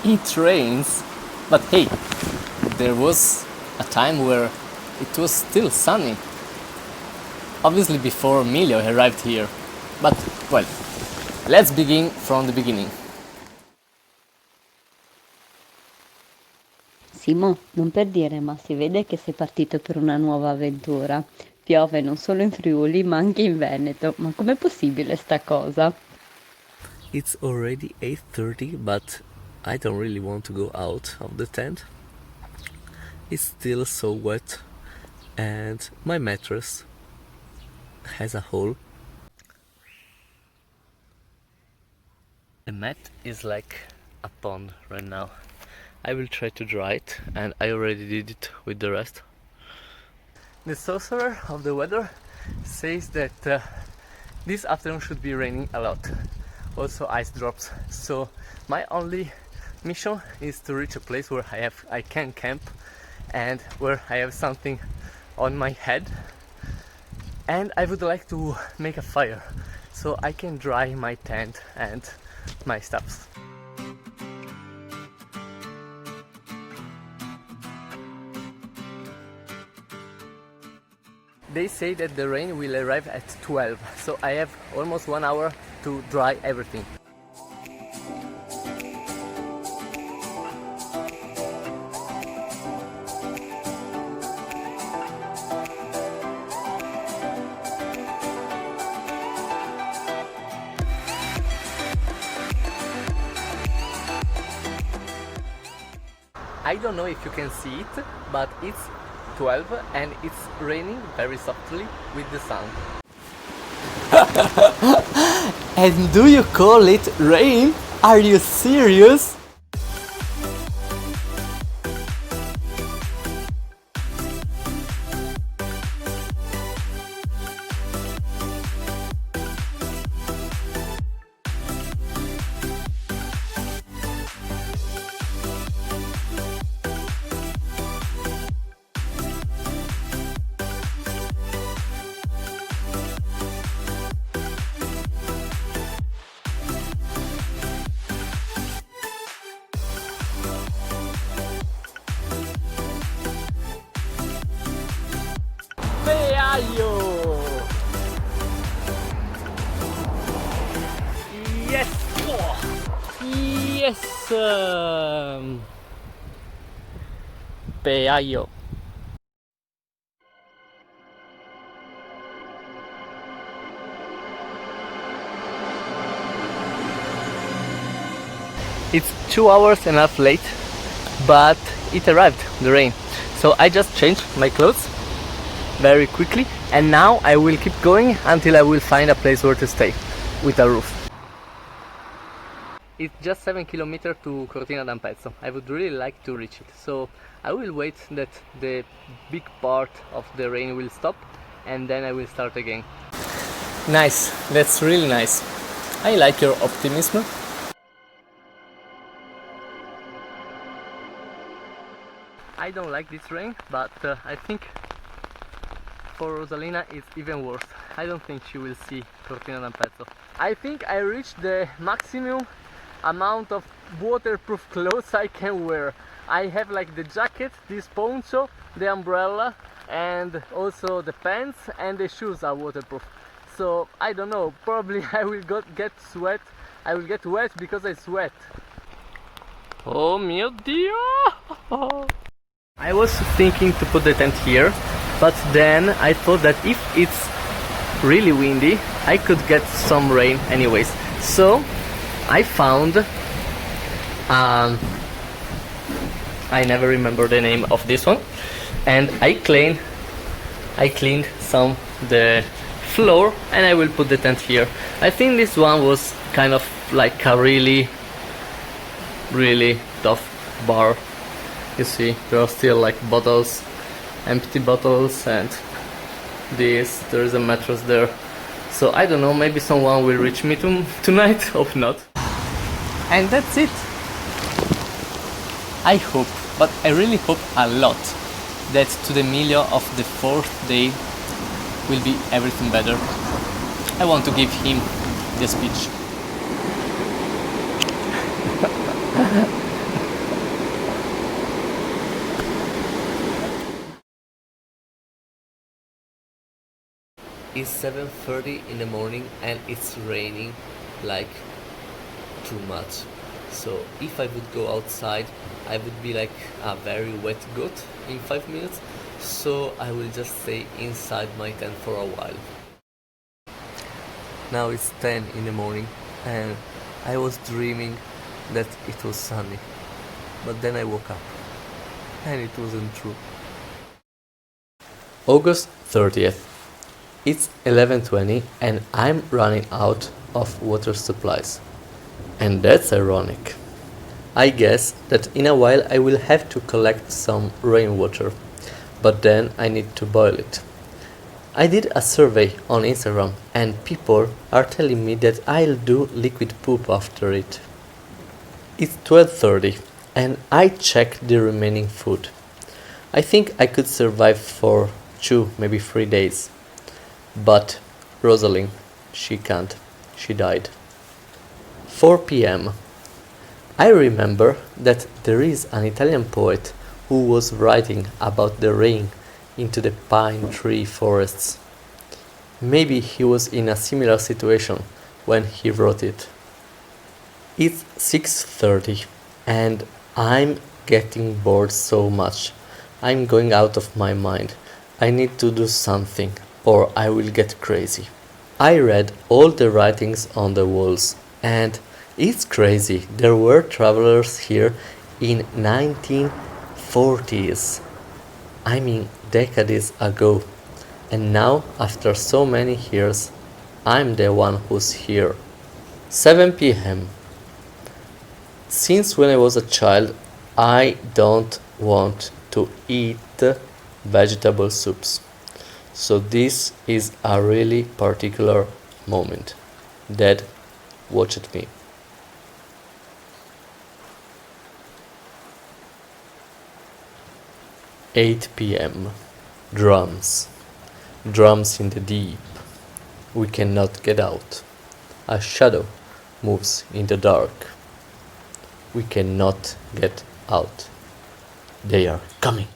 it rains, but hey, there was a time where it was still sunny. Obviously before Emilio arrived here. But, well, let's begin from the beginning. Simo, non per dire, ma si vede che sei partito per una nuova avventura. Piove non solo in Friuli, ma anche in Veneto. Ma com'è possibile sta cosa? It's already 8:30, but I don't really want to go out of the tent. It's still so wet and my mattress has a hole. The mat is like a pond right now. I will try to dry it, and I already did it with the rest. The sorcerer of the weather says that this afternoon should be raining a lot, also ice drops. So my only mission is to reach a place where I can camp and where I have something on my head, and I would like to make a fire so I can dry my tent and my stuffs. They say that the rain will arrive at 12, so I have almost 1 hour to dry everything. I don't know if you can see it, but it's 12 and it's raining very softly with the sun. And do you call it rain? Are you serious? Peaio! Yes! Yes! Peaio! It's 2 hours and a half late, but it arrived, the rain. So I just changed my clothes very quickly, and now I will keep going until I will find a place where to stay with a roof. It's just 7 kilometers to Cortina d'Ampezzo. I would really like to reach it, so I will wait that the big part of the rain will stop and then I will start again. Nice, that's really nice. I like your optimism. I don't like this rain, but I think for Rosalina it's even worse. I don't think she will see Cortina d'Ampezzo. I think I reached the maximum amount of waterproof clothes I can wear. I have like the jacket, this poncho, the umbrella, and also the pants, and the shoes are waterproof. So I don't know, probably I will get sweat. I will get wet because I sweat. Oh mio Dio! I was thinking to put the tent here, but then I thought that if it's really windy, I could get some rain anyways. So I found, I never remember the name of this one, and I cleaned some the floor, and I will put the tent here. I think this one was kind of like a really tough bar. You see, there are still like bottles, empty bottles, and there is a mattress there. So I don't know, maybe someone will reach me tonight, hope not. And that's it. I hope, but I really hope a lot, that to the Emilio of the 4th day will be everything better. I want to give him the speech. is 7:30 in the morning and it's raining like too much. So if I would go outside, I would be like a very wet goat in 5 minutes. So I will just stay inside my tent for a while. Now it's 10 in the morning and I was dreaming that it was sunny. But then I woke up and it wasn't true. August 30th. It's 11:20 and I'm running out of water supplies. And that's ironic. I guess that in a while I will have to collect some rainwater, but then I need to boil it. I did a survey on Instagram and people are telling me that I'll do liquid poop after it. It's 12:30 and I checked the remaining food. I think I could survive for 2, maybe 3 days. But Rosalind, she can't. She died. 4 p.m. I remember that there is an Italian poet who was writing about the rain into the pine tree forests. Maybe he was in a similar situation when he wrote it. It's 6:30 and I'm getting bored so much. I'm going out of my mind. I need to do something or I will get crazy. I read all the writings on the walls and it's crazy. There were travelers here in 1940s. I mean decades ago. And now after so many years I'm the one who's here. 7 p.m. Since when I was a child I don't want to eat vegetable soups. So this is a really particular moment. Dad, watch at me. 8 p.m. Drums. Drums in the deep. We cannot get out. A shadow moves in the dark. We cannot get out. They are coming.